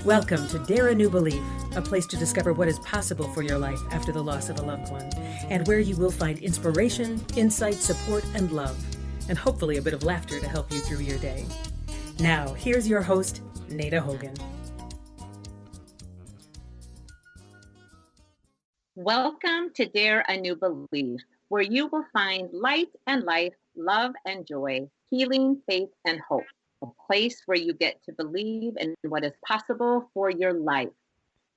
Welcome to Dare a New Belief, a place to discover what is possible for your life after the loss of a loved one, and where you will find inspiration, insight, support, and love, and hopefully a bit of laughter to help you through your day. Now, here's your host, Nada Hogan. Welcome to Dare a New Belief, where you will find light and life, love and joy, healing, faith, and hope. A place where you get to believe in what is possible for your life.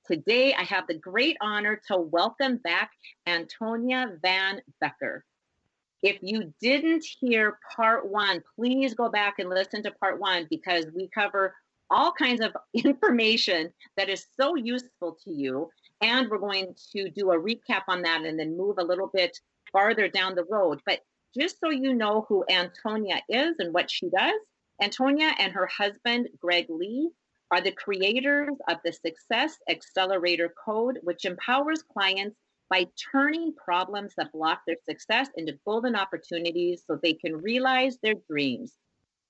Today, I have the great honor to welcome back Antonia Van Becker. If you didn't hear part one, please go back and listen to part one because we cover all kinds of information that is so useful to you. And we're going to do a recap on that and then move a little bit farther down the road. But just so you know who Antonia is and what she does, Antonia and her husband, Greg Lee, are the creators of the Success Accelerator Code, which empowers clients by turning problems that block their success into golden opportunities so they can realize their dreams.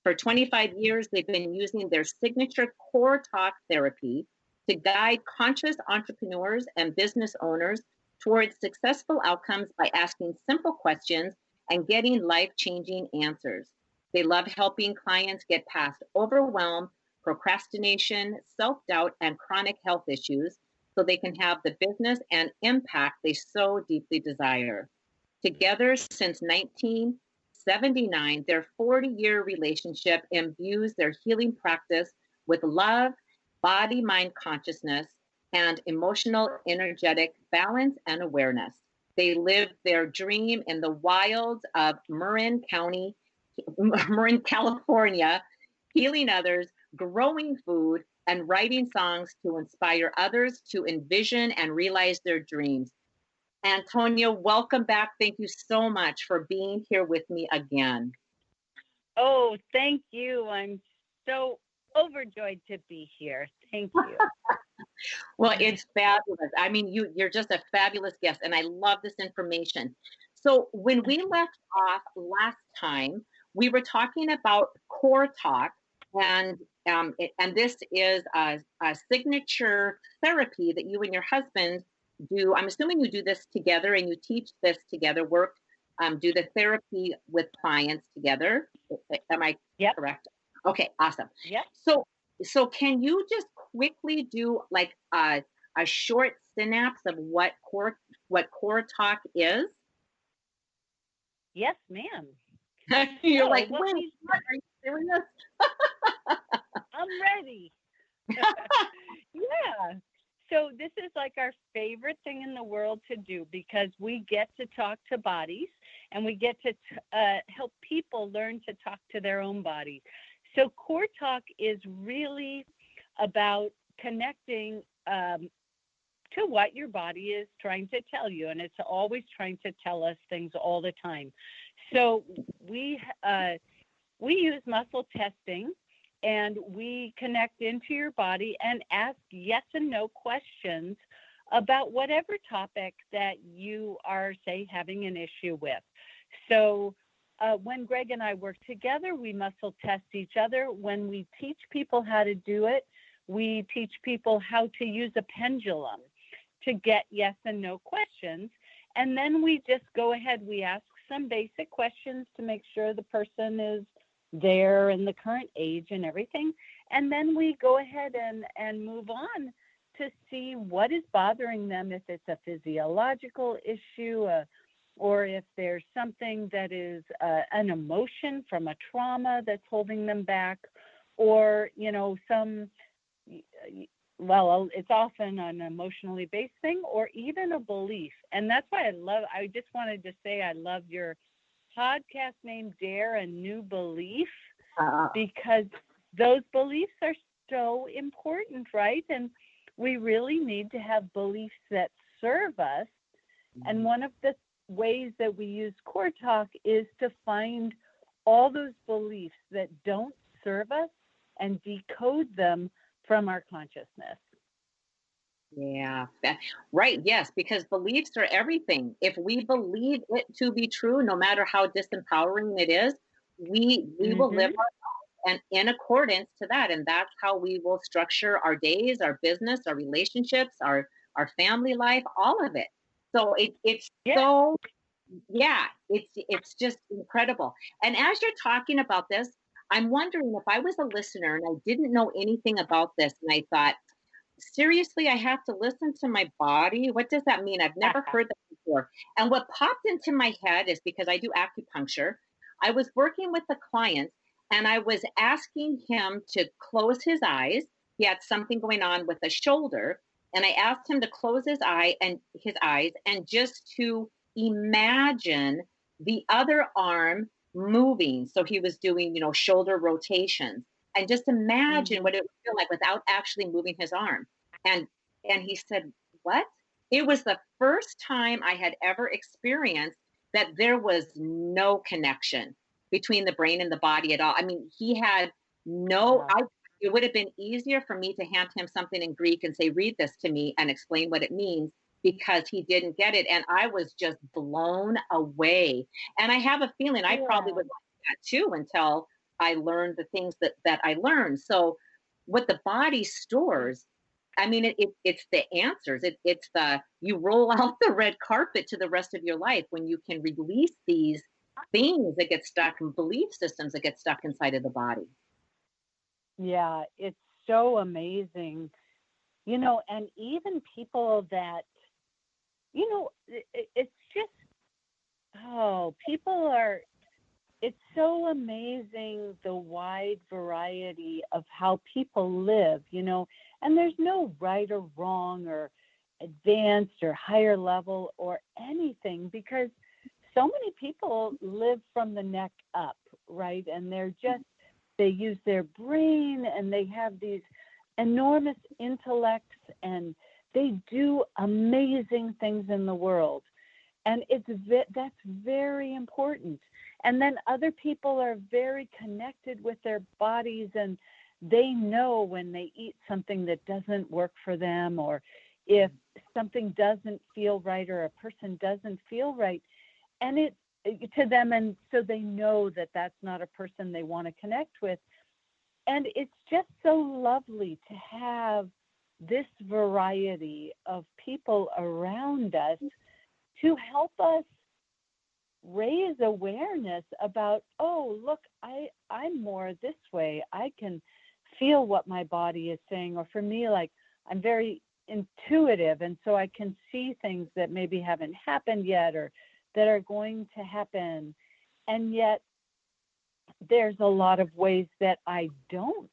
For 25 years, they've been using their signature CoreTalk therapy to guide conscious entrepreneurs and business owners towards successful outcomes by asking simple questions and getting life-changing answers. They love helping clients get past overwhelm, procrastination, self-doubt, and chronic health issues so they can have the business and impact they so deeply desire. Together since 1979, their 40-year relationship imbues their healing practice with love, body-mind consciousness, and emotional, energetic balance and awareness. They live their dream in the wilds of Marin, California, healing others, growing food, and writing songs to inspire others to envision and realize their dreams. Antonia, welcome back. Thank you so much for being here with me again. Oh, thank you. I'm so overjoyed to be here. Thank you. Well, it's fabulous. I mean, you're just a fabulous guest, and I love this information. So when we left off last time, we were talking about CoreTalk, and this is a signature therapy that you and your husband do. I'm assuming you do this together and you teach this together, do the therapy with clients together. Am I correct? Okay, awesome. Yeah. So can you just quickly do like a short synapse of what CoreTalk is? Yes, ma'am. You're like, what are you serious? I'm ready. Yeah. So this is like our favorite thing in the world to do because we get to talk to bodies and we get to help people learn to talk to their own bodies. So CoreTalk is really about connecting to what your body is trying to tell you, and it's always trying to tell us things all the time. So we use muscle testing, and we connect into your body and ask yes and no questions about whatever topic that you are, say, having an issue with. So when Greg and I work together, we muscle test each other. When we teach people how to do it, we teach people how to use a pendulum to get yes and no questions. And then we just go ahead, we ask some basic questions to make sure the person is there and the current age and everything. And then we go ahead and move on to see what is bothering them, if it's a physiological issue, or if there's something that is an emotion from a trauma that's holding them back, or, it's often an emotionally based thing or even a belief. And that's why I just wanted to say I love your podcast name, Dare a New Belief, because those beliefs are so important, right? And we really need to have beliefs that serve us. And one of the ways that we use CoreTalk is to find all those beliefs that don't serve us and decode them from our consciousness. Yeah, right. Yes, because beliefs are everything. If we believe it to be true, no matter how disempowering it is, we will live our life and in accordance to that. And that's how we will structure our days, our business, our relationships, our family life, all of it. So it's Yeah. so, yeah, it's just incredible. And as you're talking about this, I'm wondering if I was a listener and I didn't know anything about this and I thought, seriously, I have to listen to my body. What does that mean? I've never heard that before. And what popped into my head is because I do acupuncture, I was working with a client and I was asking him to close his eyes. He had something going on with a shoulder. And I asked him to close his eyes and just to imagine the other arm moving. So he was doing, shoulder rotations and just imagine what it would feel like without actually moving his arm. And he said, "What?" It was the first time I had ever experienced that there was no connection between the brain and the body at all. I mean, he had no, it would have been easier for me to hand him something in Greek and say, read this to me and explain what it means because he didn't get it. And I was just blown away. And I have a feeling I probably would like that too until I learned the things that I learned. So what the body stores, I mean, it's the answers. It's you roll out the red carpet to the rest of your life when you can release these things that get stuck and belief systems that get stuck inside of the body. Yeah, it's so amazing. And even people that, it's just, it's so amazing the wide variety of how people live, and there's no right or wrong or advanced or higher level or anything because so many people live from the neck up, right? And they use their brain and they have these enormous intellects and they do amazing things in the world. And that's very important. And then other people are very connected with their bodies and they know when they eat something that doesn't work for them or if something doesn't feel right or a person doesn't feel right. And to them, and so they know that that's not a person they want to connect with. And it's just so lovely to have this variety of people around us to help us raise awareness about, oh, look, I'm more this way. I can feel what my body is saying. Or for me, like I'm very intuitive. And so I can see things that maybe haven't happened yet or that are going to happen. And yet there's a lot of ways that I don't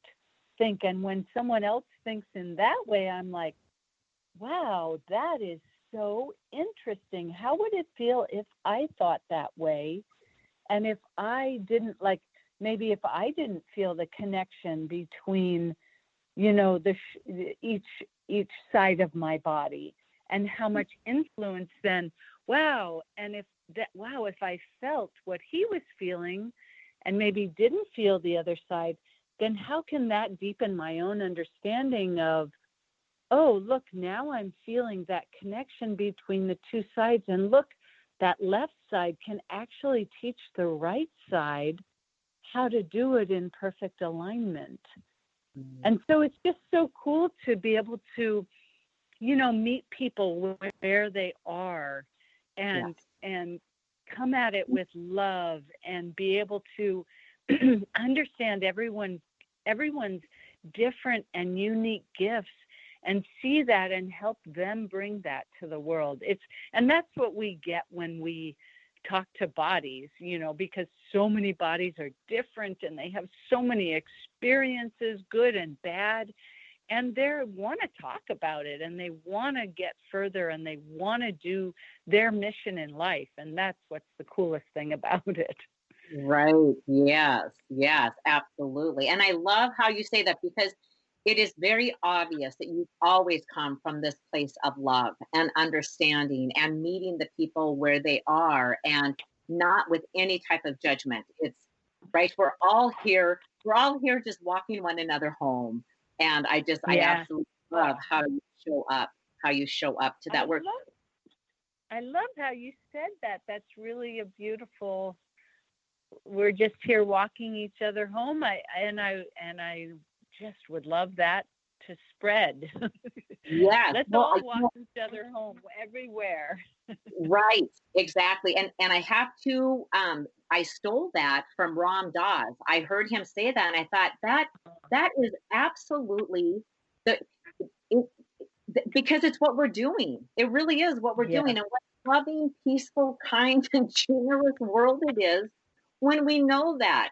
think. And when someone else thinks in that way, I'm like, wow, that is so interesting. How would it feel if I thought that way? And if I didn't maybe if I didn't feel the connection between, each side of my body and how much influence then, wow. And if I felt what he was feeling and maybe didn't feel the other side, then how can that deepen my own understanding of, oh, look, now I'm feeling that connection between the two sides. And look, that left side can actually teach the right side how to do it in perfect alignment. Mm-hmm. And so it's just so cool to be able to, meet people where they are and come at it with love and be able to understand everyone's different and unique gifts and see that and help them bring that to the world. And that's what we get when we talk to bodies, because so many bodies are different and they have so many experiences, good and bad, and they want to talk about it and they want to get further and they want to do their mission in life. And that's what's the coolest thing about it. Right. Yes, absolutely. And I love how you say that because it is very obvious that you've always come from this place of love and understanding and meeting the people where they are and not with any type of judgment. It's right. We're all here just walking one another home. And I absolutely love how you show up to that work. I love how you said that. That's really a beautiful we're just here walking each other home. I just would love that to spread. Yes. Let's Well, all walk each other home everywhere. right. Exactly. And I have to, I stole that from Ram Dass. I heard him say that, and I thought that is absolutely the, it, because it's what we're doing. It really is what we're Yeah. doing. And what a loving, peaceful, kind, and generous world it is when we know that.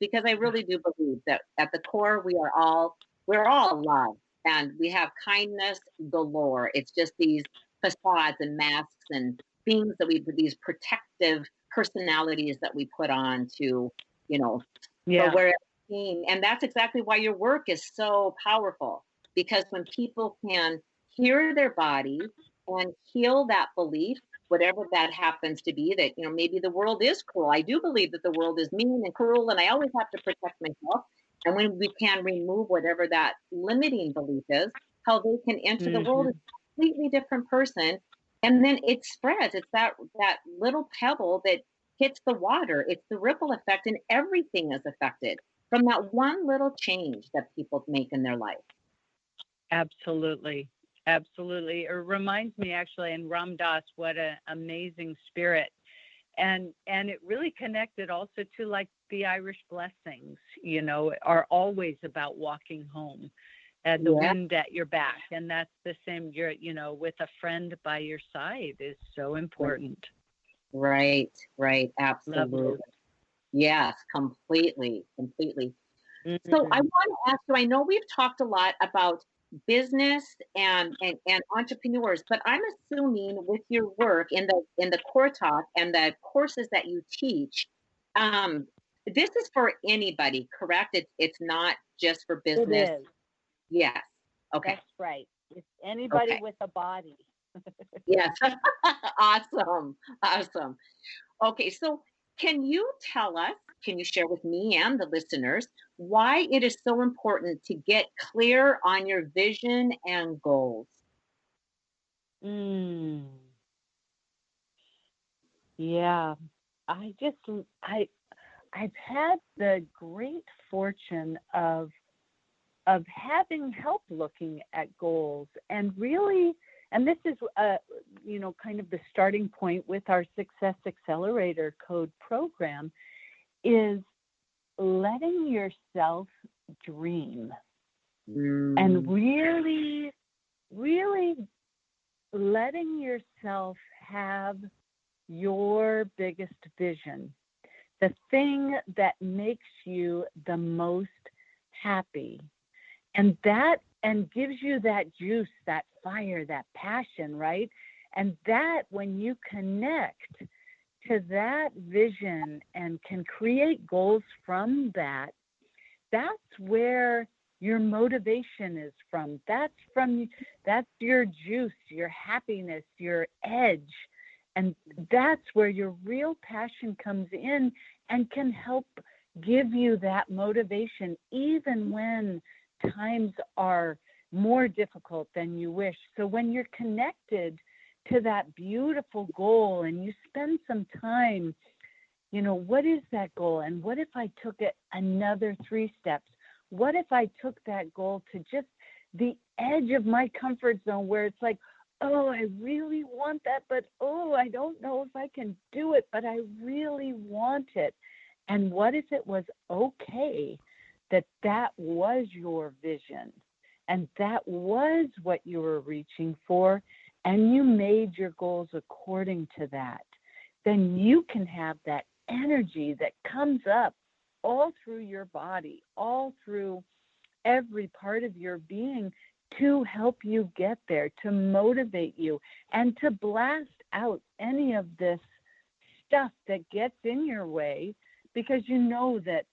Because I really do believe that at the core, we're all love, and we have kindness galore. It's just these facades and masks and things that these protective personalities that we put on to, Yeah. for where it's seen. And that's exactly why your work is so powerful, because when people can hear their body and heal that belief, whatever that happens to be, that, maybe the world is cruel. I do believe that the world is mean and cruel, and I always have to protect myself. And when we can remove whatever that limiting belief is, how they can enter the world as a completely different person. And then it spreads. It's that little pebble that hits the water. It's the ripple effect, and everything is affected from that one little change that people make in their life. Absolutely. Absolutely. It reminds me actually, and Ram Dass, what an amazing spirit. And it really connected also to like the Irish blessings, are always about walking home and the wind at your back. And that's the same, with a friend by your side is so important. Right. Absolutely. Lovely. Yes, completely. Mm-hmm. So I want to ask you, I know we've talked a lot about business and entrepreneurs, but I'm assuming with your work in the CoreTalk and the courses that you teach, this is for anybody, correct? It's not just for business. It is. Yes. Okay. That's right. It's anybody with a body. Yes. Awesome. Okay, so can you share with me and the listeners why it is so important to get clear on your vision and goals? Yeah, I've had the great fortune of having help looking at goals, and really, and this is kind of the starting point with our Success Accelerator Code program, is letting yourself dream and really, really letting yourself have your biggest vision, the thing that makes you the most happy, and gives you that juice, that fire, that passion, right? And that when you connect to that vision and can create goals from that, that's where your motivation is from. That's your juice, your happiness, your edge. And that's where your real passion comes in and can help give you that motivation, even when times are more difficult than you wish. So when you're connected to that beautiful goal and you spend some time, what is that goal? And what if I took it another 3 steps? What if I took that goal to just the edge of my comfort zone, where it's like, oh, I really want that, but I don't know if I can do it, but I really want it. And what if it was okay that was your vision and that was what you were reaching for, and you made your goals according to that? Then you can have that energy that comes up all through your body, all through every part of your being, to help you get there, to motivate you, and to blast out any of this stuff that gets in your way, because you know that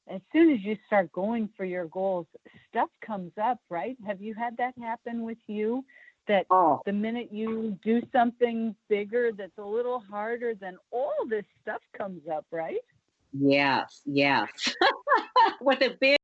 as soon as you start going for your goals, stuff comes up, right? Have you had that happen with you? That the minute you do something bigger that's a little harder, then all this stuff comes up, right? Yes. With a big